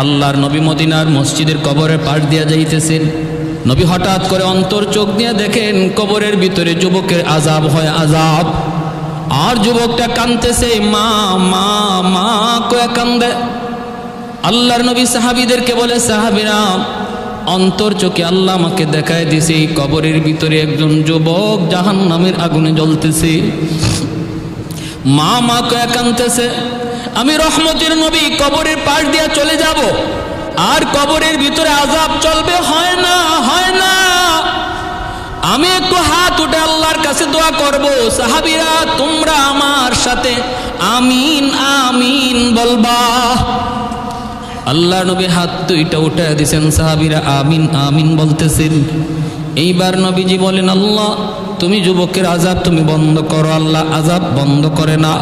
আল্লাহর নবী মদিনার মসজিদের কবরের পাশ দিয়া যাইতেছেন। নবী হঠাৎ করে অন্তর চোখ দিয়ে দেখেন কবরের ভিতরে যুবকের আযাব হয় আযাব। আর যুবকটা কাঁদতেছে, মা মা মা কয়ে কান্দে। আল্লাহর নবী সাহাবীদেরকে বলে, সাহাবীরা অন্তর চোখে আল্লাহ আমাকে দেখায় দিছে এই কবরের ভিতরে একজন যুবক জাহান্নামের আগুনে জ্বলতেছে। মা মা কয়ে কাঁদতেছে। আমি রহমতের নবী কবরের পাশ দিয়ে চলে যাব, আর কবরের ভিতরে আযাব চলবে, হয় না হয় না। আমি একটু হাত উঠে আল্লাহর কাছে দোয়া করব, সাহাবীরা তোমরা আমার সাথে আমিন আমিন বলবা। আল্লাহ নবী হাত দুইটা উঠে দিয়েছেন, সাহাবীরা আমিন আমিন বলতেছেন। এইবার নবীজি বলেন, আল্লাহ তুমি যুবকের আযাব তুমি বন্ধ করো। আল্লাহ আযাব বন্ধ করে না।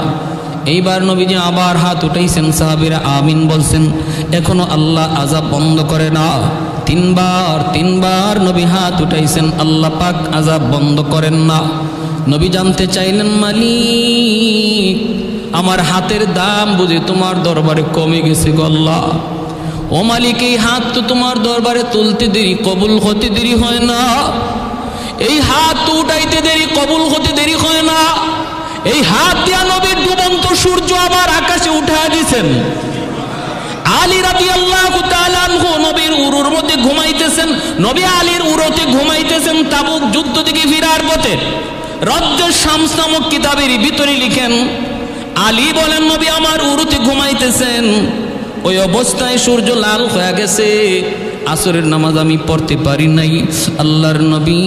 এইবার নবীজি আবার হাত উঠাইছেন, সাহাবীরা আমিন বলছেন, এখনো আল্লাহ আযাব বন্ধ করে না। তিনবার নবী হাত উঠাইছেন, আল্লাহ পাক আযাব বন্ধ করেন না। নবী জানতে চাইলেন, মালিক আমার হাতের দাম বুঝি তোমার দরবারে কমে গেছে গো আল্লাহ। ও মালিক এই হাত তো তোমার দরবারে তুলতে দেরি, কবুল হতে দেরি হয় না। এই হাত তো উঠাইতে দেরি, কবুল হতে দেরি হয় না। এই হাত দিয়া নবীর ডুবন্ত সূর্য আবার আকাশে উঠায় দিয়েছেন। আলী রাদিয়াল্লাহু তাআলা আনহু নবীর উরুর মধ্যে ঘুমাইতেছেন। নবী আলীর উরুতে ঘুমাইতেছেন। তাবুক যুদ্ধ থেকে ফিরার পথে রজ্জ শামস নামক কিতাবের ভিতরে লিখেন, আলী বলেন নবী আমার উরুতে ঘুমাইতেছেন, ওই অবস্থায় সূর্য লাল হয়ে গেছে। আসরের নামাজ আমি পড়তে পারি নাই। আল্লাহর নবী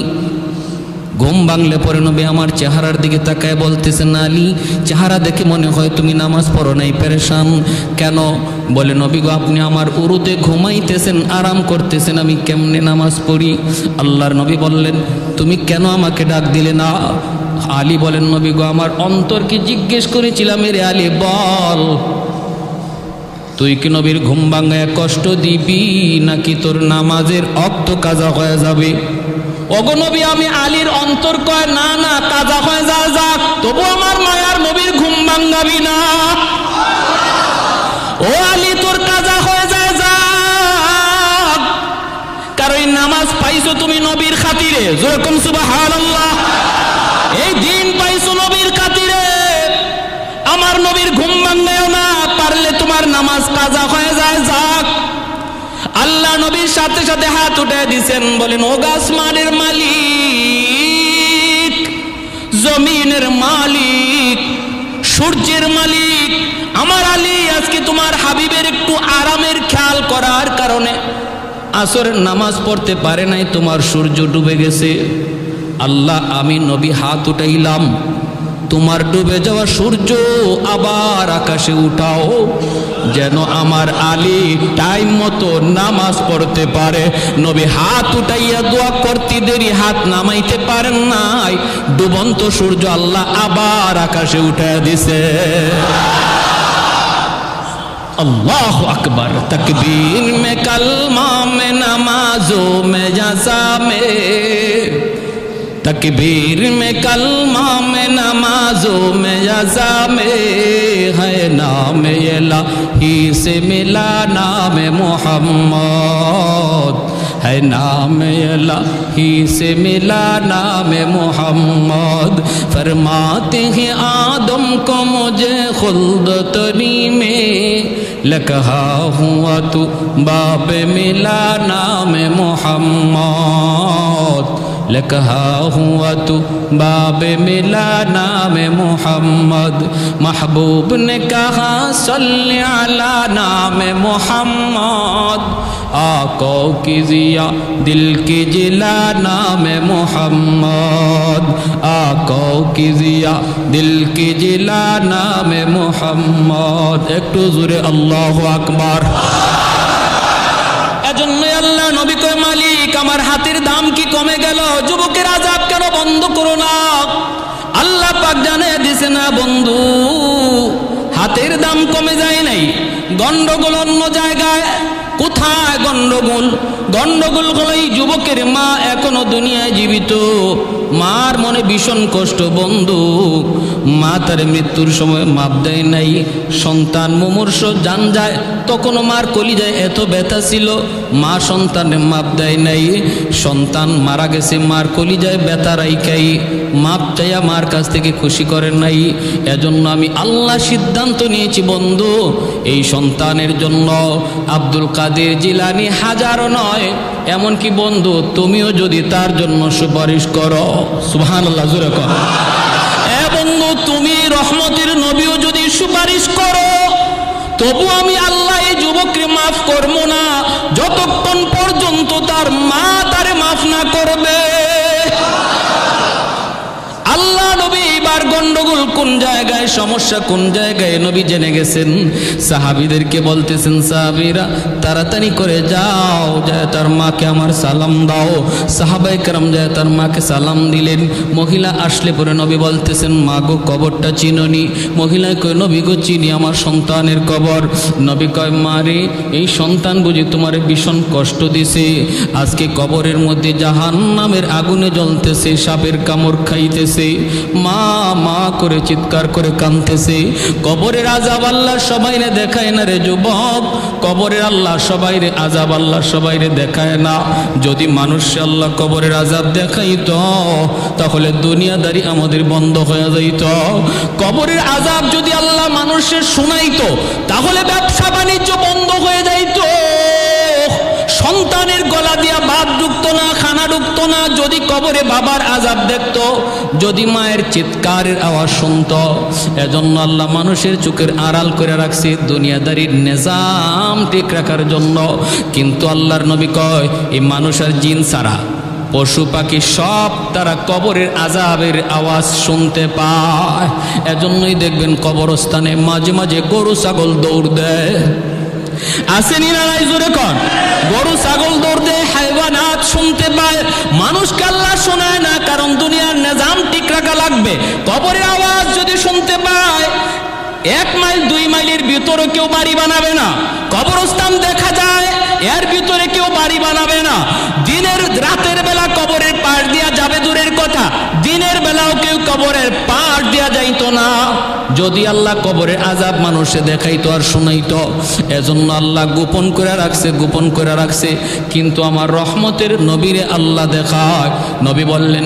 ঘুম ভাঙলে পরে নবী আমার চেহারার দিকে তাকায় বলতেছেন, আলী চেহারা দেখে মনে হয় তুমি নামাজ পড়ো নাই, পেরেশান কেন? বলে, নবী গো আপনি আমার উরুতে ঘুমাইতেছেন, আরাম করতেছেন, আমি কেমনে নামাজ পড়ি? আল্লাহর নবী বললেন, তুমি কেন আমাকে ডাক দিলে না? আলী বলেন, নবী গো আমার অন্তরকে জিজ্ঞেস করেছিলাম, রে আলী বল তুই কি নবীর ঘুম ভাঙায় কষ্ট দিবি নাকি তোর নামাজের ওয়াক্ত কাজা হয়ে যাবে? ওগো নবী আমি আলীর অন্তর কয়, না না কাজা হয়ে যা যাক, তবু আমার মায়ার নবীর ঘুম ভাঙাবি না। ও আলী তোর কাজা হয়ে যায় যাক, কারণ এই নামাজ পাইছো তুমি নবীর খাতিরে। যেরকম সুবহানাল্লাহ, এই দিন পাইছো নবীর খাতিরে। আমার নবীর ঘুম ভাঙায়ও না, পারলে তোমার নামাজ কাজা হয়ে যায় যাক। আল্লাহ নবীর সাথে সাথে হাত উঠে দিয়েছেন, বলেন ও আসমানের মালিক, জমিনের মালিক, সূর্যের মালিক, আমার আলী আজকে তোমার হাবিবের একটু আরামের খেয়াল করার কারণে আসরের নামাজ পড়তে পারে নাই, তোমার সূর্য ডুবে গেছে। আল্লাহ আমি নবী হাত উঠাইলাম, তোমার ডুবে যাওয়া সূর্য আবার আকাশে উঠাও, যেন আমার আলী টাইম মতো নামাজ পড়তে পারে। নবী হাত উঠাইয়া দোয়া করতে দেরি হাত নামাইতে পারেন নাই, ডুবন্ত সূর্য আল্লাহ আবার আকাশে উঠাইয়া দিছে। अल्लाह अकबर। तकबीर में कलमा में नमाजों में जज़ा में, तकबीर में कलमा में नमाजों में जज़ा में, है नाम इलाही से मिला नाम मोहम्मद, है नाम इलाही से मिला नाम मोहम्मद। फरमाते हैं आदम को मुझे खुल्द तरी में, लकहा हुआ तू बाप मिला नाम मोहम्मद, लकहा हुआ तू बाब मिला नाम मोहम्मद। महबूब ने कहा सल्ले अला नाम मोहम्मद, आका की जिया दिल की जिला नाम मोहम्मद, आका की जिया दिल की जिला नाम मोहम्मद। একটু জোরে আল্লাহু আকবার। এজন্য আল্লাহ নবী কয়, মালিক আমার হাতের দাম কি কমে গেল? যুবকের আযাব কেন বন্ধ করো না? আল্লাহ পাক জানিয়ে দিছে, না বন্ধু, হাতের দাম কমে যায় নাই, গন্ডগোল অন্য জায়গায়। কোথায় গন্ডগোল? গন্ডগোল হলো এই যুবকের মা এখনো দুনিয়ায় জীবিত, মার মনে ভীষণ কষ্ট বন্ধু। মা তার মৃত্যুর সময় মাপ দেয় নাই, সন্তান মুমূর্ষ জান যায়, তখনও মার কলিজায় এত ব্যথা ছিল, মা সন্তানের মাপ দেয় নাই। সন্তান মারা গেছে, মার কলিজায় ব্যথা রাইখাই মাপ চাইয়া মার কাছ থেকে খুশি করেন নাই। এজন্য আমি আল্লাহ সিদ্ধান্ত নিয়েছি বন্ধু, এই সন্তানের জন্য আব্দুল কাদের জিলানী হাজারো নয়, এমনকি বন্ধু তুমিও যদি তার জন্য সুপারিশ করো, সুবহানাল্লাহ জোরে কর। বন্ধু তুমি রহমতের নবীও যদি সুপারিশ করো, তবু আমি আল্লাহ এই যুবককে মাফ করবো না যতক্ষণ পর্যন্ত তার মা তারে মাফ না করবে। আল্লাহ নবী এবার গন্ডগোল কোন জায়গায়, সমস্যা কোন জায়গায় নবী জেনে গেছেন। সাহাবীদেরকে বলতেছেন, সাহাবীরা তাড়াতাড়ি করে যাও, যায় তার মাকে আমার সালাম দাও। সাহাবায়ে কেরাম যায় তার মাকে সালাম দিলেন। মহিলা আসলে পরে নবী বলতেছেন, মা গো কবরটা চিনোনি? মহিলায় কয়, নবী গো চিনি, আমার সন্তানের কবর। নবী কয়, মা রে এই সন্তান বুঝি তোমার ভীষণ কষ্ট দিছে, আজকে কবরের মধ্যে জাহান্নামের আগুনে জ্বলতেছে, সাপের কামড় খাইতেছে। মা মা করে চিৎকার করে কাঁদতেছে। কবরের আযাব আল্লাহ সবাইরে দেখায় না রে যুবক, কবরের আল্লাহ সবাইরে আযাব আল্লাহ সবাইরে দেখায় না। যদি মানুষকে আল্লাহ কবরের আযাব দেখাইতো তাহলে দুনিয়াদারি আমাদের বন্ধ হয়ে যাইত। কবরের আযাব যদি আল্লাহ মানুষের শোনাইতো তাহলে ব্যবসা বাণিজ্য বন্ধ হয়ে যাইত। সন্তানের গলা দিয়া ভাত ঢুকতো না, খানা ঢুকতো না যদি কবরে বাবার আযাব দেখতো, যদি মায়ের চিৎকারের আওয়াজ শুনতো। এজন্য আল্লাহ মানুষের চোখের আড়াল করে রাখছে দুনিয়াদারির নিজাম ঠিক রাখার জন্য। কিন্তু আল্লাহর নবী কয়, এই মানুষ আর জিন ছাড়া পশু পাখি সব তারা কবরের আযাবের আওয়াজ শুনতে পায়। এজন্যই দেখবেন কবরস্থানে মাঝে মাঝে গরু ছাগল দৌড় দেয়, আসেনি না নাই জোরে কর? গরু ছাগল দৌড় দেয়, হায়ওয়ানাত শুনতে পায়, মানুষকে আল্লাহ শোনায় না, কারণ দুনিয়ার নিজাম ঠিক রাখা লাগবে। কবরের আওয়াজ যদি শুনতে পায়, 1 মাইল 2 মাইলের ভিতরে কেউ বাড়ি বানাবে না। কবরস্থান দেখা যায়, এর ভিতরে কেউ বাড়ি বানাবে না। দিনের রাতের বেলা কবরের পাশ দিয়া যাবে দূরের কথা, দিনের বেলাও কেউ কবরের পাশ দিয়া যাইতো না। যদি আল্লাহ কবরের আযাব মানুষে দেখাইতো আর শুনাইতো। এজন্য আল্লাহ গোপন করে রাখছে, গোপন করে রাখছে। কিন্তু আমার রহমতের নবীরে আল্লাহ দেখায়। নবী বললেন,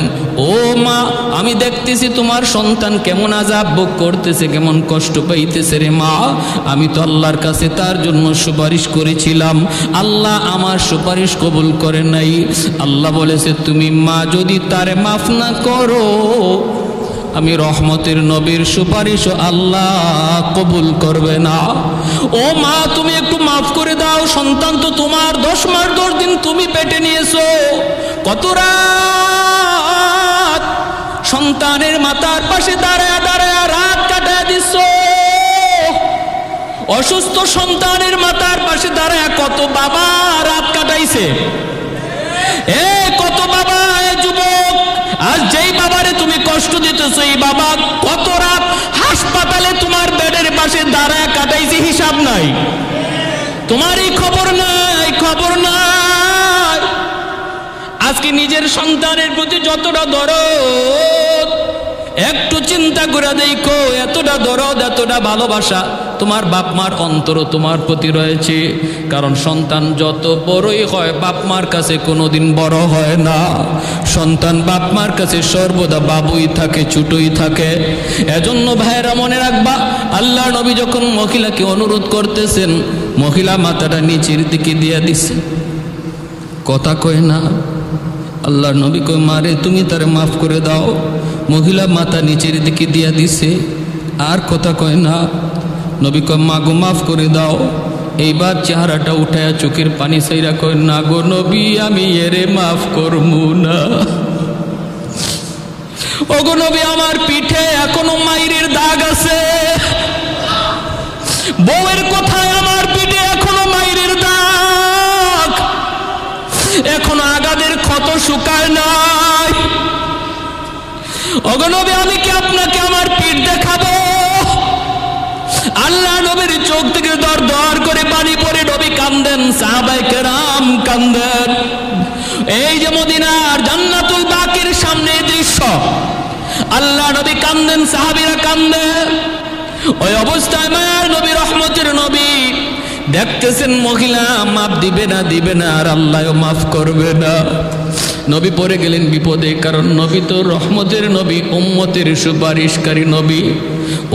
ও মা আমি দেখতেছি তোমার সন্তান কেমন আযাব ভোগ করতেছে, কেমন কষ্ট পাইতেছে রে মা। আমি তো আল্লাহর কাছে তার জন্য সুপারিশ করেছিলাম, আল্লাহ আমার সুপারিশ কবুল করে নাই। আল্লাহ বলেছে, তুমি মা যদি তারে মাফ না করো, আমি রহমতের নবীর সুপারিশ আল্লাহ কবুল করবে না। ও মা তুমি একটু মাফ করে দাও, সন্তান তো তোমার, 10 মাস 10 দিন তুমি পেটে নিয়েছো, কত রাত সন্তানের মাথার পাশে দাঁড়ায় দাঁড়ায় রাত কাটায় দিচ্ছ। অসুস্থ সন্তানের মাথার পাশে দাঁড়ায় কত বাবা রাত কাটাইছে। কত বাবা, যুবক আজ যেই বাবারে তুমি কষ্ট দিতেছো, এই বাবা কত রাত হাসপাতালে তোমার বেডের পাশে দাঁড়ায় কাটাইছে, হিসাব নাই। তোমার এই খবর নাই, খবর নাই। আজকে নিজের সন্তানের প্রতি যতটা দরদ, একটু চিন্তা করে দেখো, এতটা দরদ এতটা ভালোবাসা তোমার বাপ মার অন্তর তোমার প্রতি রয়েছে। কারণ সন্তান যত বড়ই হয় বাপ মার কাছে কোনোদিন বড় হয় না। সন্তান বাপ মার কাছে সর্বদা বাবুই থাকে, ছোটই থাকে। এজন্য ভাইয়েরা মনে রাখবা, আল্লাহ নবী যখন মহিলাকে অনুরোধ করতেছেন, মহিলা মাথাটা নিচের দিকে দিয়ে দিছে, কথা কয় না। আল্লাহ নবী কয়, মারে তুমি তারে মাফ করে দাও। মহিলা মাথা নিচের দিকে দিয়া দিছে, আর কথা কয় না। নবী কয়, মা গো মাফ করে দাও। এইবার চেহারাটা উঠায়া চোখের পানি সাইরা কয়, না গো নবী আমি এরে মাফ করবো না। ও গো নবী আমার পিঠে এখনো মাইরের দাগ আছে, বউয়ের কথায় আমার পিঠে এখনো মাইরের দাগ, এখনো আগাদের ক্ষত শুকায় নাই। ও গো নবী আমি কি আপনাকে আমার পিঠ দেখাবো? আল্লাহ নবীর চোখ থেকে দর দর করে পানি পড়ে, নবী কান্দেন। কান্দেন, সাহাবায়ে কেরাম কান্দেন। এই যে মদিনার জান্নাতুল বাকির সামনে দৃশ্য, আল্লাহ নবী কান্দেন, সাহাবীরা কান্দে। ওই অবস্থায় মায়ার নবী, রহমতের নবী দেখতেছেন মহিলা মাফ দিবে না, আর আল্লাহও মাফ করবে না। নবী পড়ে গেলেন বিপদে, কারণ নবী তো রহমতের নবী, উম্মতের সুপারিশকারী নবী।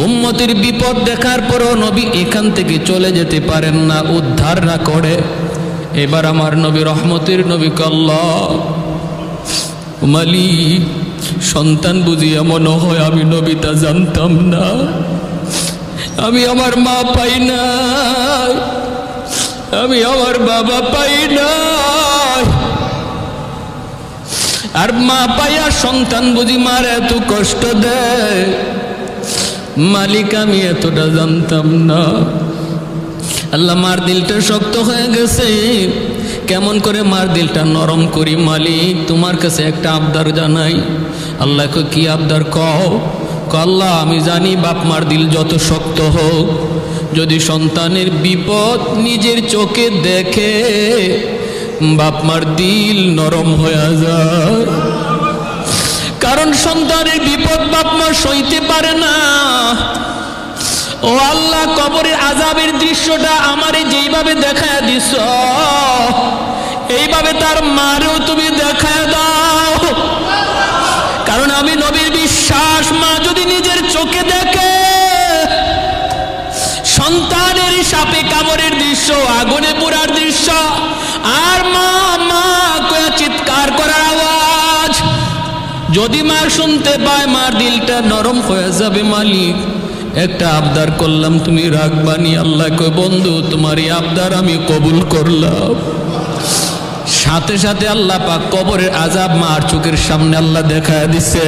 উম্মতের বিপদ দেখার পরও নবী এখান থেকে চলে যেতে পারেন না, উদ্ধার না করে। এবার আমার নবী, রহমতের নবী আল্লাহ মালিক, সন্তান বুঝি এমন হয়, আমি নবী তা জানতাম না। আমি আমার মা পাই না, আমি আমার বাবা পাই না, আর মা পাইয়া সন্তান বুঝি মার এত কষ্ট দেয়। মালিক আমি এতটা জানতাম না। আল্লাহ, মার দিলটা শক্ত হয়ে গেছে, কেমন করে মার দিলটা নরম করি মালিক, তোমার কাছে একটা আবদার জানাই। আল্লাহকে কি আবদার কও? আল্লাহ আমি জানি বাপ মার দিল যত শক্ত হোক, যদি সন্তানের বিপদ নিজের চোখে দেখে বাপ মার দিল নরম হয়ে যায়। কারণ সন্তানের বিপদ বাপ মা সইতে পারে না। ও আল্লাহ, কবরের আযাবের দৃশ্যটা আমারে যেইভাবে দেখায় দিছ, এইভাবে তার মারেও তুমি দেখায় দাও। কারণ আমি নবীর বিশ্বাস, মা যদি নিজের চোখে দেখে সন্তানের সাপে কামড়ের দৃশ্য, আগুনে পোড়ার দৃশ্য, আর মা মা কয়া চিৎকার করার আওয়াজ যদি মা শুনতে পায়, মার দিলটা নরম হয়ে যাবে। মালিক একটা আবদার করলাম, তুমি রাখবানি। আল্লাহ কয়, বন্ধু তোমার এই আবদার আমি কবুল করলাম। সাথে সাথে আল্লাহ পাক কবরের আযাব মার চোখের সামনে আল্লাহ দেখায় দিছে।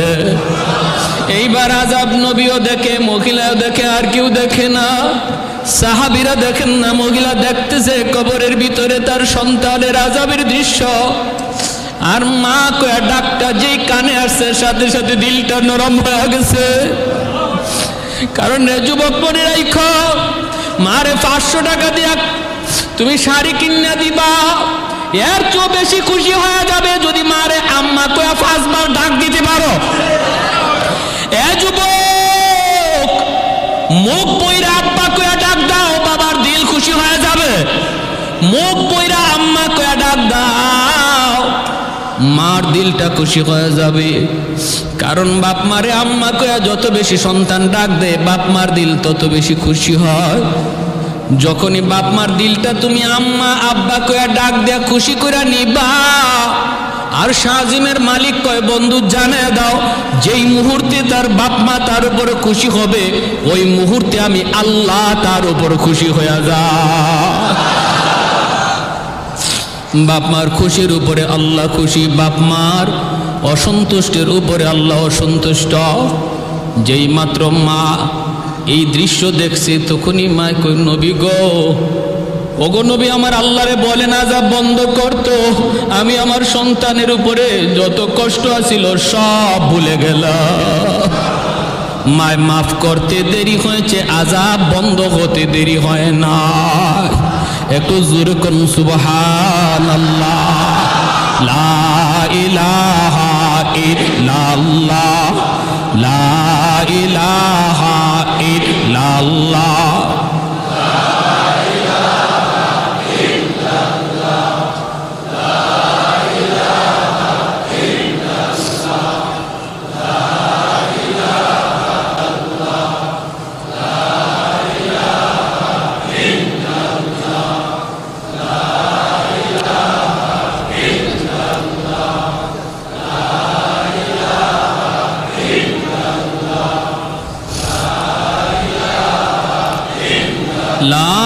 এইবার আযাব নবীও দেখে, মহিলাও দেখে, আর কেউ দেখে না। সাহাবীরা দেখেন না, মহিলা দেখতেছে কবরের ভিতরে তার সন্তানের আযাবের দৃশ্য। আর মা কয়া ডাকটা যেই কানে আসছে, সাথে সাথে দিলটা নরম হয়ে গেছে। কারণ যুবক মনে রাখো, মারে 500 টাকা দিয়া তুমি শাড়ি কিনা দিবা, এর চেয়ে বেশি খুশি হয়ে যাবে যদি মারে আম্মা কয়া 5 বার ডাক দিতে পারো। এ যুবক, মুখ বইরা আব্বা কয়া ডাক দাও, বাবার দিল খুশি হয়ে যাবে। মুখ বইরা আম্মা কয়া ডাক দাও, মার দিলটা খুশি হয়ে যাবে। কারণ বাপ মারে আম্মা কয়া যত বেশি সন্তান ডাক দেয়, বাপ মার দিল তত বেশি খুশি হয়। যখনই বাপ মার দিলটা তুমি আম্মা আব্বা কয়া ডাক দেয়া খুশি করে নিবা, আর শাহজিমের মালিক কয়, বন্ধু জানায় দাও, যেই মুহূর্তে তার বাপ মা তার উপর খুশি হবে, ওই মুহূর্তে আমি আল্লাহ তার উপর খুশি হয়ে যায়। বাপ মার খুশির উপরে আল্লাহ খুশি, বাপ মার অসন্তুষ্টের উপরে আল্লাহ অসন্তুষ্ট। যেই মাত্র মা এই দৃশ্য দেখছে, তখনই মা কই, নবী গো, ওগো নবী, আমার আল্লাহরে বলেন আযাব বন্ধ করতো, আমি আমার সন্তানের উপরে যত কষ্ট আছিল সব ভুলে গেলাম। মায় মাফ করতে দেরি হয়েছে, আযাব বন্ধ হতে দেরি হয় না। একটু জোরে করুন সুবহানাল্লাহ। লা ইলাহা ইল্লাল্লাহ, লা ইলাহা ইল্লাল্লাহ। লা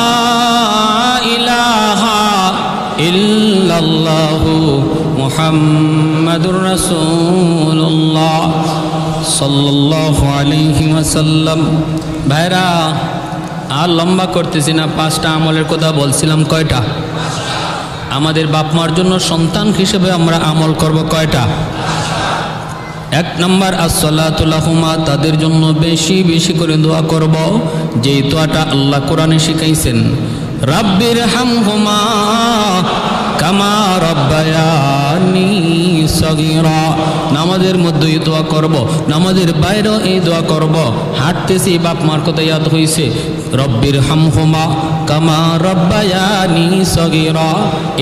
ইলাহা ইল্লাল্লাহু মুহাম্মাদুর রাসূলুল্লাহ সাল্লাল্লাহু আলাইহি ওয়াসাল্লাম। ভাইরা, আর লম্বা করতেছি না, 5টা আমলের কথা বলছিলাম। কয়টা? আমাদের বাপ মার জন্য সন্তান হিসেবে আমরা আমল করব কয়টা? 1 নম্বর আসসালাতু লাহুমা, তাদের জন্য বেশি বেশি করে দোয়া করব। যেই দোয়াটা আল্লাহ কোরআনে শিখাইছেন, রব্বির হামহুমা কামা রব্বায়ানি সগীরা। নামাজের মধ্যে এই দোয়া করব, নামাজের বাইরেও এই দোয়া করব। হাঁটতেছি বাপ মার কথা ইয়াদ হইছে, রব্বির হামহুমা কামা রব্বায়ানি সগীরা।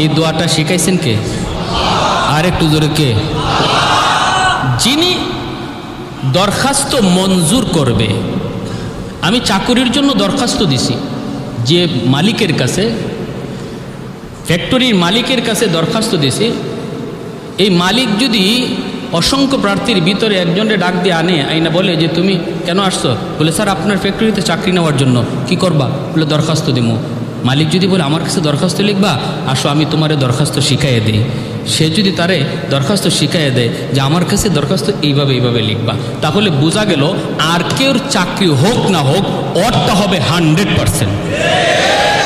এই দোয়াটা শিখাইছেন কে? আর একটু জোরে কে? যিনি দরখাস্ত মঞ্জুর করবে। আমি চাকুরির জন্য দরখাস্ত দিছি, যে মালিকের কাছে, ফ্যাক্টরির মালিকের কাছে দরখাস্ত দিছি। এই মালিক যদি অসংখ্য প্রার্থীর ভিতরে একজনকে ডাক দিয়ে আইনা বলে যে তুমি কেন আসছো? বলে স্যার আপনার ফ্যাক্টরিতে চাকরি নেওয়ার জন্য। কি করবা? বলে দরখাস্ত দিব। মালিক যদি বলে আমার কাছে দরখাস্ত লিখবা, আসো আমি তোমারে দরখাস্ত শিখাইয়ে দিই। সে যদি তারে দরখাস্ত শিখাইয়ে দেয় যে আমার কাছে দরখাস্ত এইভাবে এইভাবে লিখবা, তাহলে বোঝা গেল আর কেউ চাকরি হোক না হোক ওরটা হবে 100%,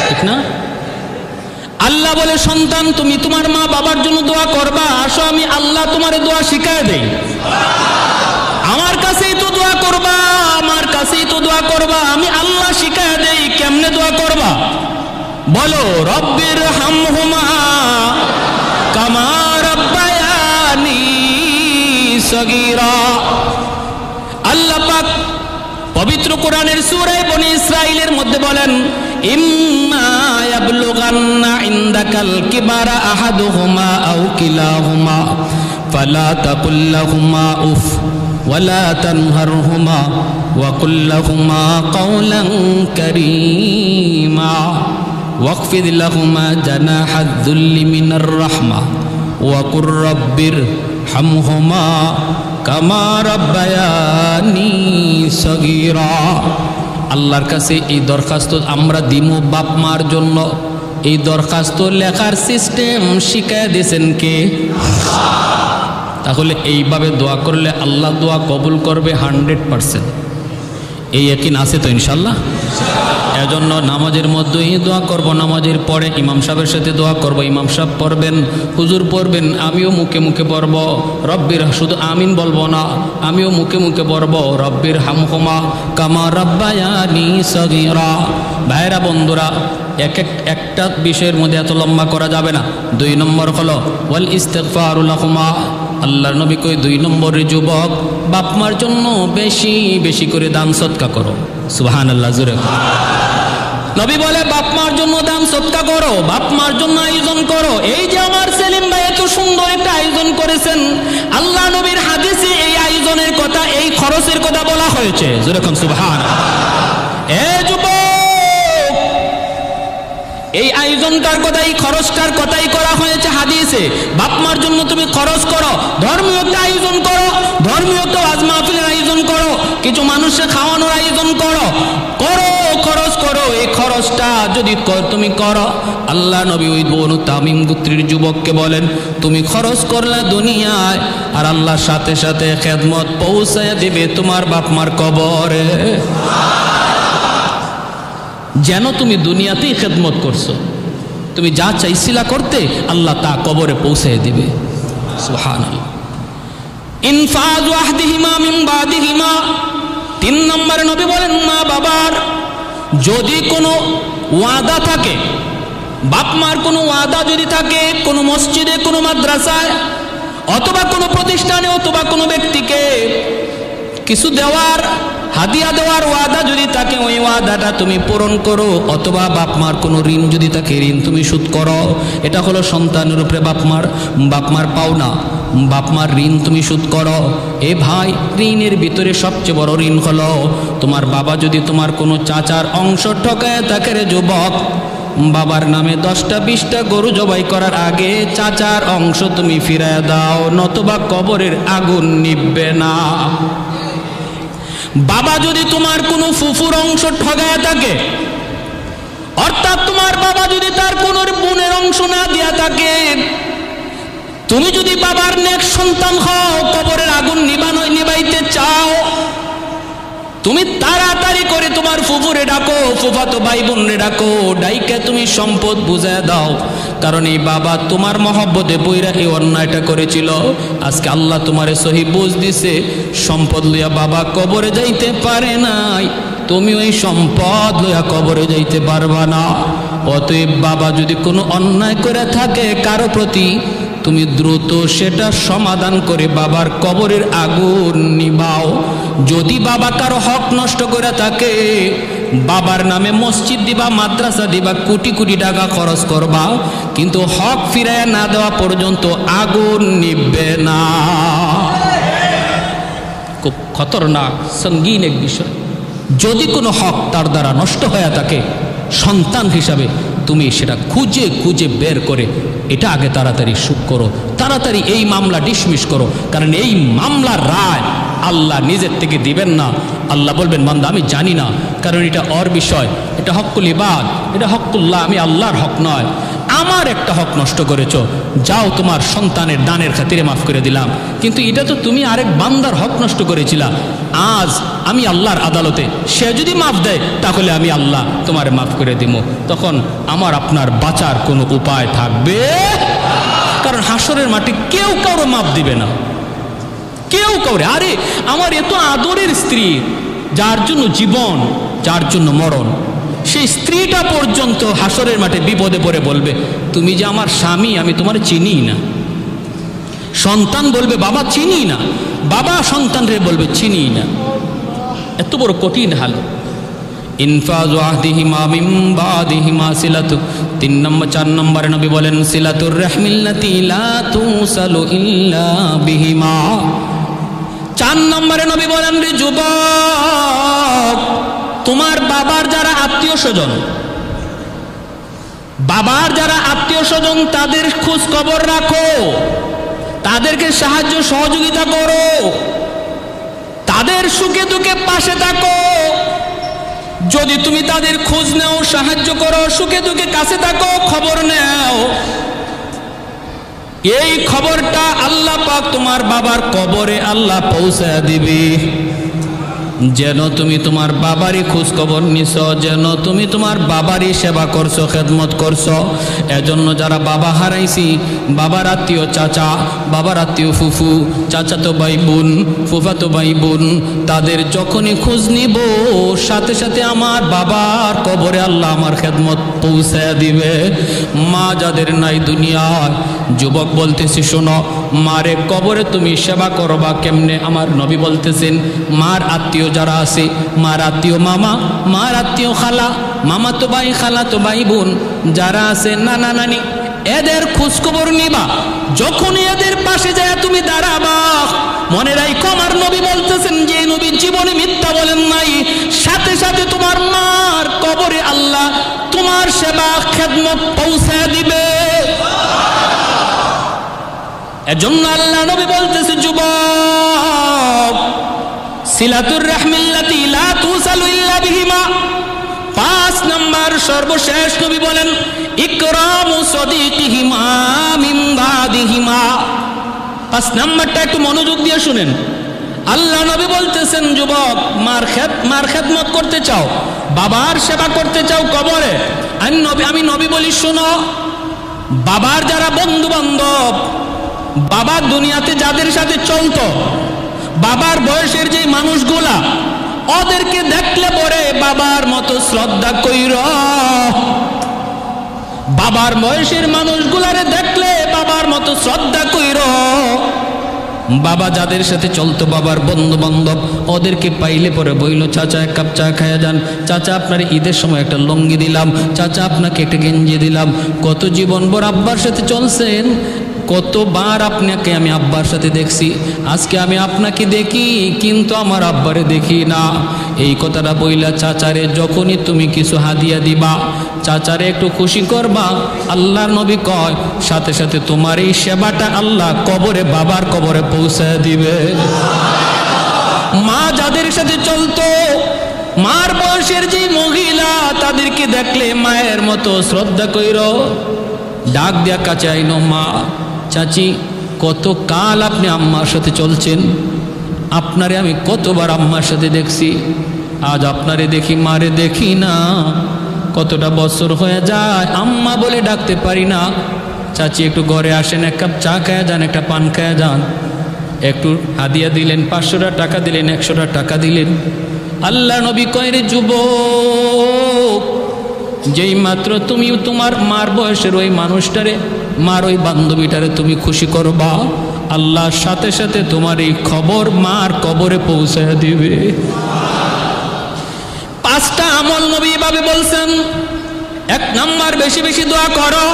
ঠিক না? আল্লাহ বলে সন্তান তুমি তোমার মা বাবার জন্য দোয়া করবা, আসো আমি আল্লাহ তোমারে দোয়া শিখাইয়ে দেই। আমার কাছেই তো দোয়া করবা, আমার কাছেই তো দোয়া করবা, আমি আল্লাহ শিখাইয়ে দেই কেমনে দোয়া করবা। বলো রব্বির হামহুমা কামা রব্বায়ানি সগীরা। আল্লাহ পাক পবিত্র কোরআনের সূরা বনী ইসরাঈলের মধ্যে বলেন, ইম্মা ইয়াবলুগান্না ইনদাকাল কিবারা আহাদুহুমা আও কিলাহুমা ফালা তাকুল লাহুমা উফ ওয়ালা তানহারহুমা ওয়া কুল লাহুমা কাওলান কারীমা ওয়াকফিদ লাহুমা জানাহাদ যুল্লি মিনার রাহমা ওয়া কুর রব্বির হামহুমা কামা রাব্বায়ানি সগীরা। আল্লাহর কাছে এই দরখাস্ত আমরা দিমু বাপ মার জন্য। এই দরখাস্ত লেখার সিস্টেম শিখায় দিয়েছেন কে? তাহলে এইভাবে দোয়া করলে আল্লাহ দোয়া কবুল করবে 100%। এই ইয়াকিন আছে তো ইনশাল্লাহ? এজন্য নামাজের মধ্যেই দোয়া করব, নামাজের পরে ইমাম সাহেবের সাথে দোয়া করব। ইমাম সাহেব পড়বেন, হুজুর পড়বেন, আমিও মুখে মুখে পড়ব রব্বির, শুধু আমিন বলবো না, আমিও মুখে মুখে পড়ব রব্বির হামহুমা কামা রাব্বায়ানি সগীরা। ভাইরা বন্ধুরা, একটা বিষয়ের মধ্যে এত লম্বা করা যাবে না। 2 নম্বর হলো ওয়াল ইস্তিগফারু লাহুমা। আল্লাহর নবী কই 2 নম্বরের যুবক বাপমার জন্য বেশি বেশি করে দান সদকা করো। সুবহানাল্লাহ, জোরে নবী বলে বাপমার জন্য দান সদকা করো, বাপমার জন্য আয়োজন করো। এই যে আমার সেলিম ভাই এত সুন্দর একটা আয়োজন করেছেন, আল্লাহ নবীর হাদিসে এই আয়োজনের কথা, এই খরচের কথা বলা হয়েছে। জোরে কোন সুবহানাল্লাহ। এ যুবক, এই আয়োজনটার কথা, এই খরচটার কথাই করা হয়েছে হাদিসে। বাপমার জন্য তুমি খরচ করো, ধর্মীয় একটা আয়োজন করো, ধর্মীয় একটা ওয়াজ মাহফিলের আয়োজন করো, কিছু মানুষকে খাওয়ানোর আয়োজন করো, খরচ করো। এই খরচটা যদি তুমি করো, আল্লাহ নবী ওই বনু তামিম গোত্রের যুবককে বলেন তুমি খরচ করলে দুনিয়ায়, আর আল্লাহর সাথে সাথে খেদমত পৌঁছায় দিবে তোমার বাপমার কবরে। যেন তুমি দুনিয়াতেই খেদমত করছো, তুমি যা চাইছিলা করতে আল্লাহ তা কবরে পৌঁছে দিবে। সুবহানাল্লাহ। ইনফাজ ওয়াহদিহিমা মিন বাদিহিমা। 3 নম্বরে নবী বলেন মা বাবার যদি কোনো ওয়াদা থাকে, বাপ মার কোনো ওয়াদা যদি থাকে, কোনো মসজিদে, কোনো মাদ্রাসায়, অথবা কোনো প্রতিষ্ঠানে, অথবা কোনো ব্যক্তিকে কিছু দেওয়ার, হাদিয়া দেওয়ার ওয়াদা যদি থাকে, ওই ওয়াদাটা তুমি পূরণ করো। অথবা বাপ মার কোনো ঋণ যদি থাকে, ঋণ তুমি শোধ করো। এটা হলো সন্তানের উপরে বাপ মার পাওনা, বাপ মার ঋণ তুমি শোধ করো। এ ভাই, ঋণের ভিতরে সবচেয়ে বড় ঋণ হলো তোমার বাবা যদি তোমার কোনো চাচার অংশ ঠকায় থাকে, রে যুবক, বাবার নামে 10টা 20টা গরু জবাই করার আগে চাচার অংশ তুমি ফিরায় দাও, নতুবা কবরের আগুন নিভবে না। বাবা যদি তোমার কোনো ফুফুর অংশ ঠগায় থাকে, অর্থাৎ তোমার বাবা যদি তার কোনো বোনের অংশ না দিয়া থাকে, তুমি যদি বাবার নেক সন্তান হও, কবরের আগুন নিবাইতে চাও, তুমি তাড়াতাড়ি করে তোমার ফুফুরে ডাকো, ফুফাতো ভাই বোনরে ডাকো, ডাইকে তুমি সম্পদ বুঝায় দাও। কারণ এই বাবা তোমার মহব্বতে বইরা এই অন্যায়টা করেছিল। আজকে আল্লাহ তোমারে সহি বুঝ দিছে, সম্পদ লইয়া বাবা কবরে যাইতে পারে নাই, তুমি ওই সম্পদ লইয়া কবরে যাইতে পারবা না। অতএব বাবা যদি কোনো অন্যায় করে থাকে কারো প্রতি, তুমি দ্রুত সেটা সমাধান করে বাবার কবরের আগুন নিবাও। যদি বাবা কারো হক নষ্ট করে থাকে, বাবার নামে মসজিদ দিবা, মাদ্রাসা দিবা, কোটি কোটি টাকা খরচ করবা, কিন্তু হক ফিরাইয়া না দেওয়া পর্যন্ত আগুন নিবে না। খুব খতরনাক সঙ্গীন এক বিষয়। যদি কোনো হক তার দ্বারা নষ্ট হয়ে থাকে, সন্তান হিসাবে তুমি সেটা খুঁজে খুঁজে বের করে এটা আগে তাড়াতাড়ি শুট করো, তাড়াতাড়ি এই মামলা ডিসমিস করো। কারণ এই মামলার রায় আল্লাহ নিজের থেকে দিবেন না। আল্লাহ বলবেন বান্দা আমি জানি না, কারণ এটা ওর বিষয়, এটা হকুল ইবাদ, এটা হকুল্লাহ, আমি আল্লাহর হক নয়। আমার একটা হক নষ্ট করেছ, যাও তোমার সন্তানের দানের খাতিরে মাফ করে দিলাম, কিন্তু এটা তো তুমি আরেক বান্দার হক নষ্ট করেছিলা। আজ আমি আল্লাহর আদালতে, সে যদি মাফ দেয় তাহলে আমি আল্লাহ তোমার মাফ করে দিব। তখন আমার আপনার বাঁচার কোনো উপায় থাকবে, কারণ হাসরের মাঠে কেউ কারো মাফ দিবে না, কেউ কাউরে। আরে আমার এত আদরের স্ত্রী, যার জন্য জীবন, যার জন্য মরণ, সেই স্ত্রীটা পর্যন্ত হাসরের মাঠে বিপদে পড়ে বলবে তুমি যে আমার স্বামী, আমি তোমার চিনি না। সন্তান বলবে বাবা চিনি না, বাবা সন্তানরে বলবে চিনি না। এত বড় কঠিন হাল। ইনফাজু আহদিহিমা মিন বাদিহিমা সিলাতু, 3 নম্বর 4 নম্বরে নবী বলেন সিলাতুর রাহমিল্লাতি লা তুসালু ইল্লা বিহিমা। 4 নম্বরে নবী বলেন রে যুবক, তোমার বাবার যারা আত্মীয় স্বজন, বাবার যারা আত্মীয় স্বজন তাদের খোঁজ খবর রাখো, তাদেরকে সাহায্য সহযোগিতা করো, তাদের সুখে দুঃখে পাশে থাকো। যদি তুমি তাদের খোঁজ নাও, সাহায্য করো, সুখে দুঃখে কাছে থাকো, খবর নাও, এই খবরটা আল্লাহ পাক তোমার বাবার কবরে আল্লাহ পৌঁছায় দিবে। যেন তুমি তোমার বাবারই খোঁজ খবর নিছ, যেন তুমি তোমার বাবারই সেবা করছো, খেদমত করছো। এজন্য যারা বাবা হারাইছি, বাবার আত্মীয় চাচা, বাবার আত্মীয় ফুফু, চাচাতো ভাই বোন, ফুফাতো ভাই বোন, তাদের যখনই খোঁজ নিব সাথে সাথে আমার বাবার কবরে আল্লাহ আমার খেদমত পৌঁছায় দিবে। মা যাদের নাই দুনিয়ায়, যুবক বলতেছি শোনো, মারে কবরে তুমি সেবা করবা কেমনে? আমার নবী বলতেছেন মার আত্মীয় যারা আছে, মার আত্মীয় মামা, মার আত্মীয় খালা, মামা তো ভাই, খালা তো ভাই বোন যারা আছে, নানা নানি, এদের খোঁজ খবর নিবা। যখন এদের পাশে যায় তুমি দাঁড়াবা, মনে রাখো আমার নবী বলতেছেন যে নবী জীবনে মিথ্যা বলেন নাই, সাথে সাথে তোমার মার কবরে আল্লাহ তোমার সেবা খেদমত পৌঁছায় দিবে। এজন্য আল্লাহ নবী বলতেছে যুবক, সিলাতুর রাহমিল্লাতি লা তুসালু ইল্লা বিহিমা। 5 নম্বর সর্বশেষ নবী বলেন ইকরামু সাদিকিহিমা মিন বাদিহিমা। 5 নম্বরটা একটু মনোযোগ দিয়ে শুনেন। আল্লাহ নবী বলতেছেন যুবক, মার খেদমত করতে চাও, বাবার সেবা করতে চাও কবরে, আমি নবী বলি শোনো, বাবার যারা বন্ধু বান্ধব, বাবার দুনিয়াতে যাদের সাথে চলতো, বাবার বয়সের যে মানুষগুলা, ওদেরকে দেখলে পরে বাবার মতো শ্রদ্ধা কইর। বাবার বয়সের মানুষগুলারে দেখলে বাবার মতো শ্রদ্ধা কইর। বাবা যাদের সাথে চলতো, বাবার বন্ধু বান্ধব, ওদেরকে পাইলে পরে বইল চাচা 1 কাপ চা খাইয়া যান, চাচা আপনার ঈদের সময় একটা লুঙ্গি দিলাম, চাচা আপনাকে একটা গেঞ্জি দিলাম। কত জীবনভর আব্বার সাথে চলছেন, কতবার আপনাকে আমি আব্বার সাথে দেখছি, আজকে আমি আপনাকে দেখি কিন্তু আমার আব্বারে দেখি না। এই কথাটা বইলা চাচারে যখনই তুমি কিছু হাদিয়া দিবা, চাচারে একটু খুশি করবা, আল্লাহর নবী কয় সাথে সাথে তোমার এই সেবাটা আল্লাহ কবরে, বাবার কবরে পৌঁছায় দিবে। মা যাদের সাথে চলতো, মার বয়সের যে মহিলা, তাদেরকে দেখলে মায়ের মতো শ্রদ্ধা কইর। ডাক দিয়া কাছে আইনো, মা চাচি কত কাল আপনি আম্মার সাথে চলছেন, আপনারে আমি কতবার আম্মার সাথে দেখছি, আজ আপনারে দেখি, মারে দেখি না। কতটা বছর হয়ে যায় আম্মা বলে ডাকতে পারি না। চাচি একটু ঘরে আসেন, 1 কাপ চা খায়া যান, একটা পান খায়া যান। একটু হাদিয়া দিলেন, 500 টাকা দিলেন, 100 টাকা দিলেন। আল্লাহ নবী কয় রে যুবক, যেই মাত্র তুমি তোমার মার বয়সের ওই মানুষটারে, মার ওই বান্ধবীটারে তুমি খুশি করবা, আল্লাহর সাথে সাথে তোমার এই খবর মার কবরে পৌঁছায় দিবে। 5টা আমল নবী এভাবে বলছেন। 1 নম্বর বেশি বেশি দোয়া করো।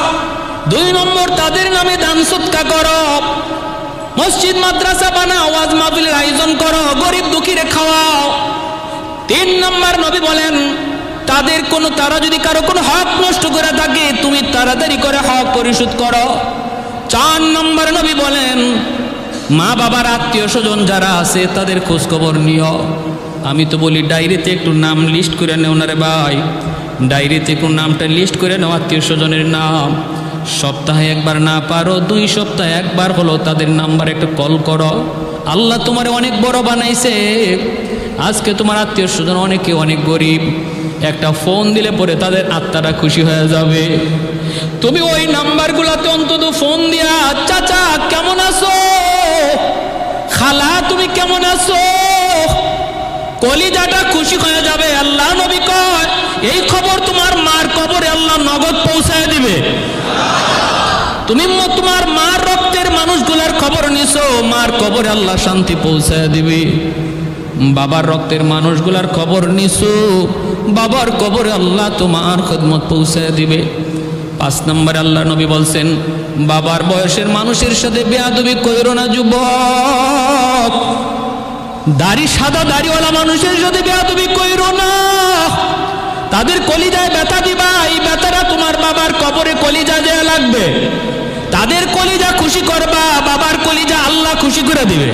2 নম্বর তাদের নামে দান সদকা করো। মসজিদ মাদ্রাসা বানাও, ওয়াজ মাহফিলের আয়োজন করো, গরিব দুঃখীরে খাওয়াও। 3 নম্বর নবী বলেন তারা যদি কারো কোনো হক নষ্ট করে থাকে তুমি তাড়াতাড়ি করে হক পরিশোধ করো। 4 নম্বর নবী বলেন মা বাবার আত্মীয় স্বজন যারা আছে তাদের খোঁজ খবর নিও। আমি তো বলি ডায়েরিতে একটু নাম লিস্ট করে নেও না রে ভাই, ডায়েরিতে একটু নামটা লিস্ট করে নাও আত্মীয় স্বজনের নাম। সপ্তাহে একবার না পারো 2 সপ্তাহে একবার হলো তাদের নাম্বার একটা কল করো। আল্লাহ তোমার অনেক বড় বানাইছে। আজকে তোমার আত্মীয় স্বজন অনেকে অনেক গরিব, একটা ফোন দিলে পরে তাদের আত্মাটা খুশি হয়ে যাবে। তুমি ওই নাম্বারগুলোতে অন্তত ফোন দিয়া চাচা কেমন আছো, খালা তুমি কেমন আছো, কলিজাটা খুশি হয়ে যাবে। আল্লাহ নবী কয় এই খবর তোমার মার কবরে আল্লাহ নগদ পৌঁছায় দিবে। তুমি তোমার মার রক্তের মানুষগুলার খবর নিছো, মার কবরে আল্লাহ শান্তি পৌঁছায় দিবে। বাবার রক্তের মানুষগুলার খবর নিছো, বাবার কবরে আল্লাহ তোমার খিদমত পৌঁছায় দিবে। 5 নম্বর আল্লাহ নবী বলছেন বাবার বয়সের মানুষের সাথে বেয়াদবি কইরো না যুবক। সাদা দাড়িওয়ালা মানুষের সাথে বেয়াদবি কইরো না, তাদের কলিজায় ব্যথা দিবা। এই ব্যথাটা তোমার বাবার কবরে কলিজা দেয়া লাগবে। তাদের কলিজা খুশি করবা, বাবার কলিজা আল্লাহ খুশি করে দিবে।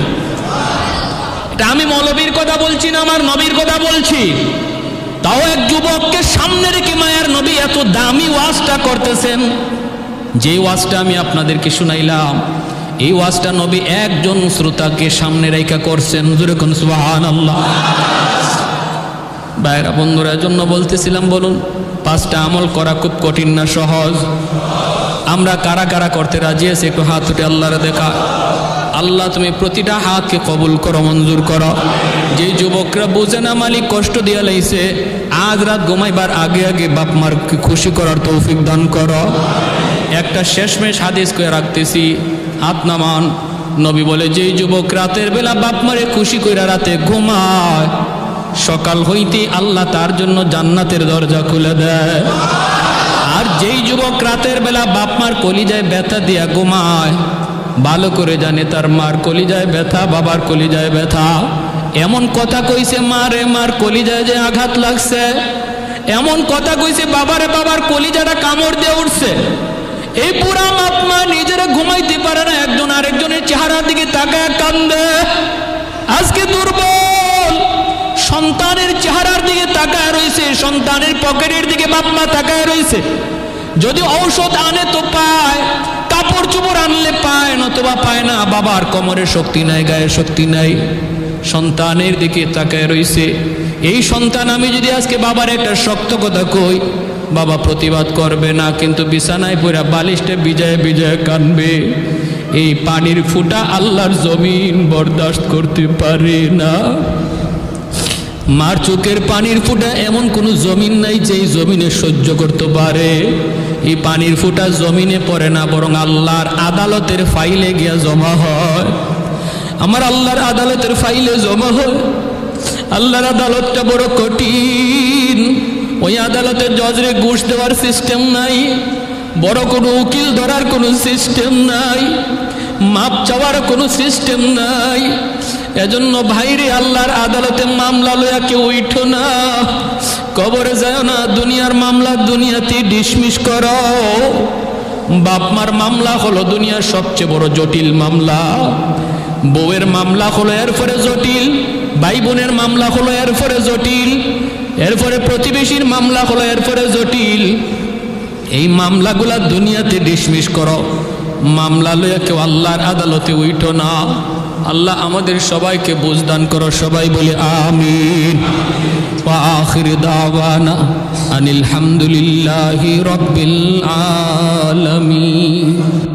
এটা আমি মৌলবীর কথা বলছি না, আমার নবীর কথা বলছি। তাও এক যুবককে সামনে রেখে মায়ার নবী এত দামি ওয়াজটা করতেছেন। যে ওয়াজটা আমি আপনাদেরকে শুনাইলাম, এই ওয়াজটা নবী একজন শ্রোতাকে সামনে রেখে করছেন। জোরে কোন সুবহানাল্লাহ। ভাইরা বন্ধুরা জন্য বলতেছিলাম, বলুন 5টা আমল করা খুব কঠিন না সহজ? আমরা কারা কারা করতে রাজি আছি একটু হাত উঠে আল্লাহরে দেখা। আল্লাহ তুমি প্রতিটা হাতকে কবুল করো, মঞ্জুর করো। যে যুবকরা বুঝে না মালিক কষ্ট দিয়া লাইছে, আজ রাত ঘুমাইবার আগে আগে বাপ মারকে খুশি করার তৌফিক দান করো। একটা শেষমেশ হাদিস করে রাখতেছি, হাত নামান। নবী বলে যে যুবক রাতের বেলা বাপ মারে খুশি কইরা রাতে ঘুমায়, সকাল হইতে আল্লাহ তার জন্য জান্নাতের দরজা খুলে দেয়। আর যেই যুবক রাতের বেলা বাপ মার কলিজায় ব্যথা দিয়া ঘুমায়, ভালো করে জানে তার মার কলিজায় ব্যথা, বাবার কলিজায় ব্যথা। এমন কথা কইছে মারে মার কলিজায় যে আঘাত লাগছে, এমন কথা কইছে বাবারে বাবার কলিজাটা কামড় দিয়ে উঠছে। এই পুরা বাপ মা নিজেরা ঘুমাইতে পারে না, একজন আরেকজনের চেহারার দিকে তাকায় কান্দে। আজকে দুর্বল সন্তানের চেহারার দিকে তাকায় রয়েছে, সন্তানের পকেটের দিকে বাপ মা তাকায় রয়েছে। যদি ঔষধ আনে তো পায়, কাপড় চোপড় আনলে পায়, নতুবা পায় না। বাবার কোমরে শক্তি নাই, গায়ে শক্তি নাই, সন্তানের দিকে তাকায় রয়েছে। এই সন্তান আমি যদি আজকে বাবার একটা শক্ত কথা কই, বাবা প্রতিবাদ করবে না, কিন্তু বিছানায় পড়ে বালিশটা বিজয় বিজয় কানবে। এই পানির ফুটা আল্লাহর জমিন বরদাস্ত করতে পারে না। মার চোখের পানির ফুটা এমন কোন জমিন নাই যেই জমিনে সহ্য করতে পারে। এই পানির ফুটা জমিনে পড়ে না, বরং আল্লাহর আদালতের ফাইলে গিয়া জমা হয়। আমার আল্লাহর আদালতের ফাইলে জমা হয়। আল্লাহর আদালতটা বড় কঠিন। ওই আদালতে জজরে ঘুষ দেওয়ার সিস্টেম নাই, বড় কোনো উকিল ধরার কোনো সিস্টেম নাই, মাপ চাওয়ার কোনো সিস্টেম নাই। এজন্য ভাইরে আল্লাহর আদালতে মামলা লইয়া কেউ উঠো না, কবরে যায় না। দুনিয়ার মামলা দুনিয়াতে ডিসমিস করো। বাপ মার মামলা হলো দুনিয়ার সবচেয়ে বড় জটিল মামলা। বউয়ের মামলা হলো এরপরে জটিল, ভাই বোনের মামলা হলো এরপরে জটিল, এরপরে প্রতিবেশীর মামলা হলো এরপরে জটিল। এই মামলাগুলা দুনিয়াতে ডিসমিস করো, মামলা লইয়া কেউ আল্লাহর আদালতে উঠো না। আল্লাহ আমাদের সবাইকে বুঝদান করো, সবাই বলে আমিন। ওয়া আখির দাওয়ানা আনিল হামদুলিল্লাহি রাব্বিল আলামিন।